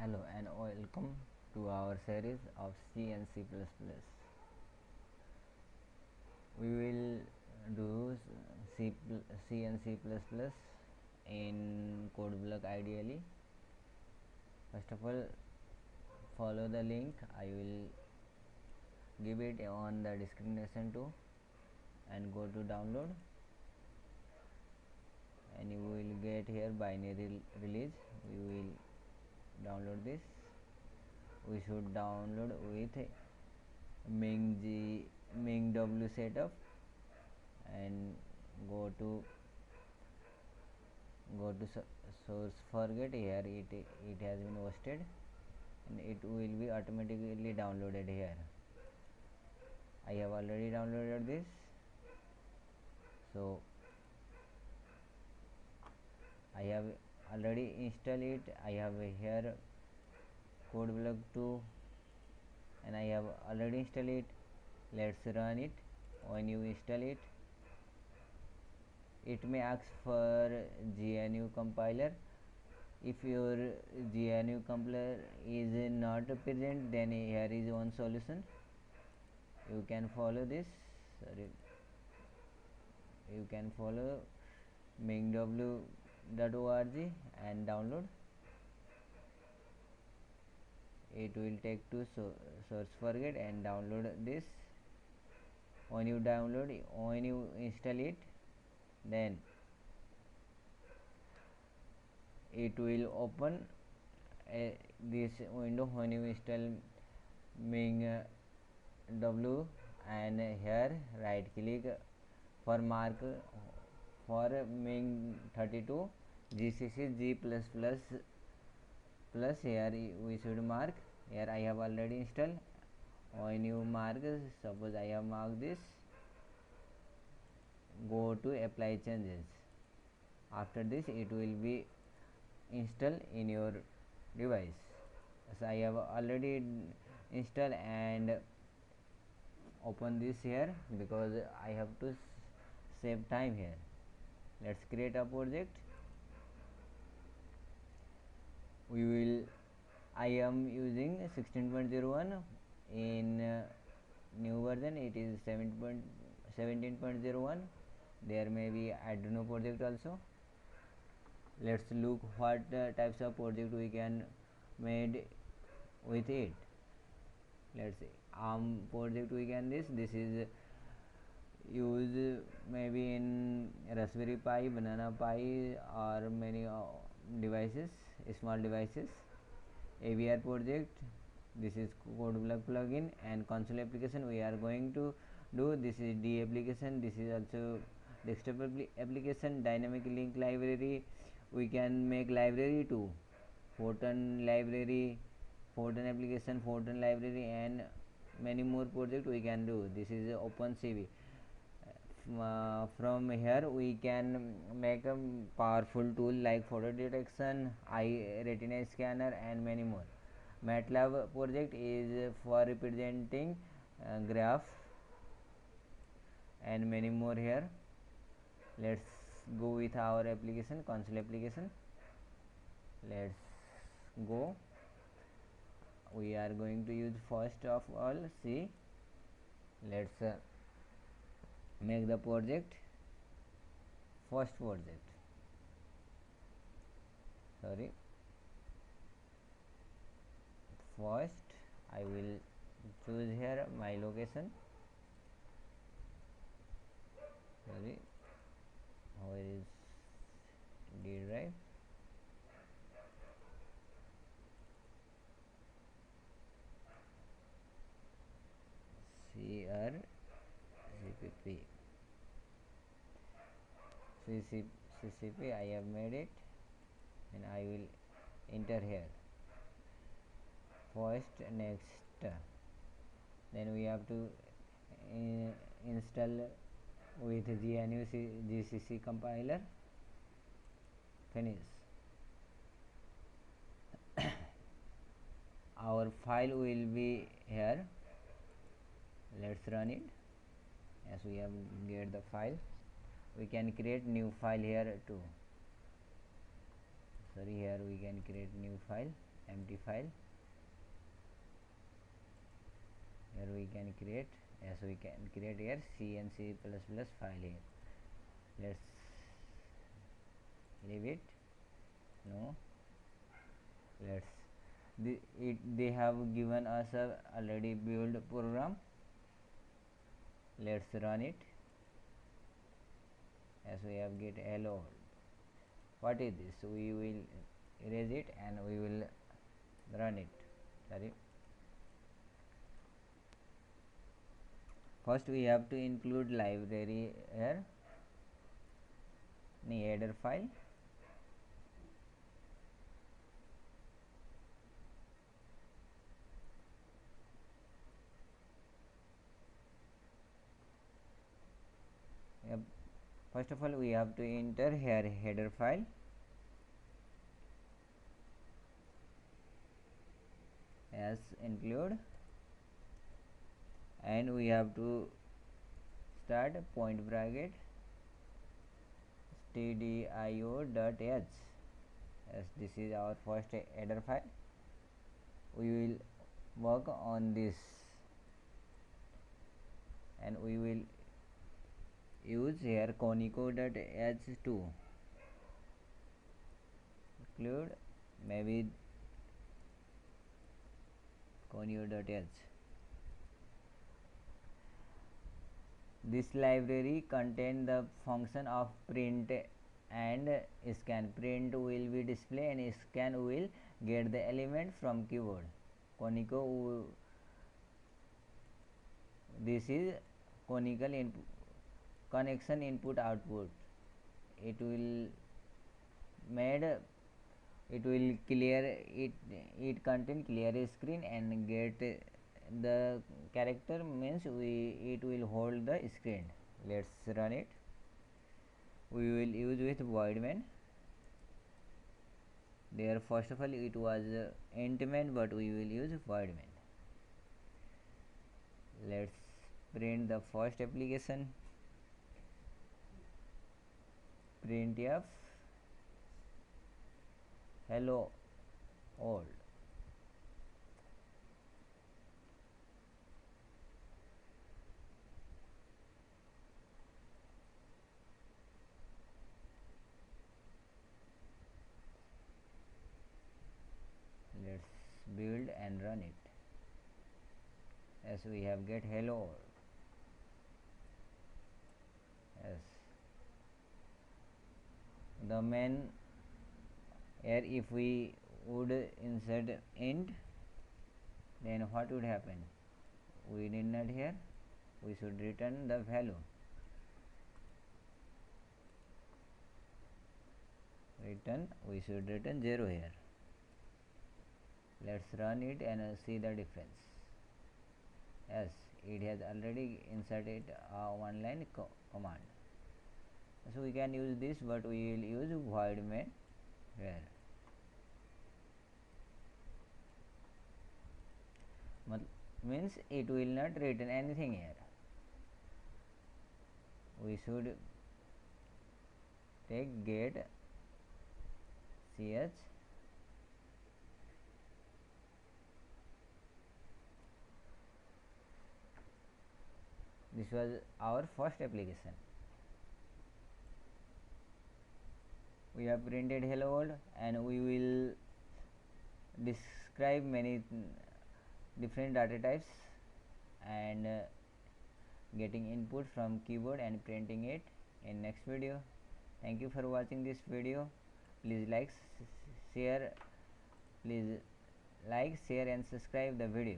Hello and welcome to our series of C and C++. We will do C and C++ in code block ideally. First of all, follow the link. I will give it on the description too, and go to download, and you will get here binary release. We will download this. We should download with MingW setup, and go to source forget. Here it has been hosted, and it will be automatically downloaded here. I have already downloaded this, so I have already installed it. I have here code block 2, and I have already installed it. Let's run it. When you install it, it may ask for GNU compiler. If your GNU compiler is not present, then here is one solution. You can follow this. You can follow mingw.org and download. It will take to source forget and download this. When you install it, then it will open this window. When you install mingw, and here right click for mark for Ming32 GCC G++, here we should mark. Here I have already installed. When you mark, suppose I have marked this, go to apply changes. After this, it will be installed in your device. So I have already installed and open this here, because I have to save time here. Let's create a project. I am using 16.01. in new version it is 17.01. There may be Arduino project also. Let's look what types of project we can made with it. Let's see, ARM project we can this is used maybe in Raspberry Pi, Banana Pi, or many devices, small devices. AVR project, this is code block plugin, and console application we are going to do. This is D application. This is also desktop application. Dynamic link library, we can make library too. Photon library, Photon application, Photon library, and many more project we can do. This is OpenCV. From here we can make a powerful tool like photo detection, eye retina scanner, and many more. MATLAB project is for representing graph, and many more here. Let's go with our application, console application. Let's go. We are going to use first of all C. Let's make the project. First project, sorry, first I will choose here my location. Sorry, where is D drive? CCP I have made it, and I will enter here. First, next, then we have to install with GNU GCC compiler. Finish. Our file will be here. Let's run it. As we have get the file, we can create new file here too. Sorry, here we can create new file. empty file. Here we can create, yes, we can create here C and C++ file here. Let's leave it. No, let's they have given us a already built program. Let's run it. As we have get hello. What is this? We will erase it and we will run it. Sorry. First we have to include library here in the header file. Yep. First of all, we have to enter here header file. As include, and we have to start point bracket stdio.h, as this is our first header file. We will work on this and we will use here conico.h2 include maybe conio.h. This library contains the function of print and scan. Print will be display and scan will get the element from keyboard. Conico, this is conical input connection input output. It will made, it will clear it contain clear screen and get the character, means it will hold the screen. Let's run it. We will use with void main. There first of all it was int main, but we will use void main. Let's print the first application. Printf hello world. Let's build and run it. As we have get hello world. Yes, the main here, if we would insert int, then what would happen? We did not here, we should return the value. We should return 0 here. Let's run it and see the difference. Yes, it has already inserted a one line command. So we can use this, but we will use void main here. Means it will not return anything here. We should take get ch this was our first application. We have printed hello world and we will describe many different data types and getting input from keyboard and printing it in next video. Thank you for watching this video. Please like, share and subscribe the video.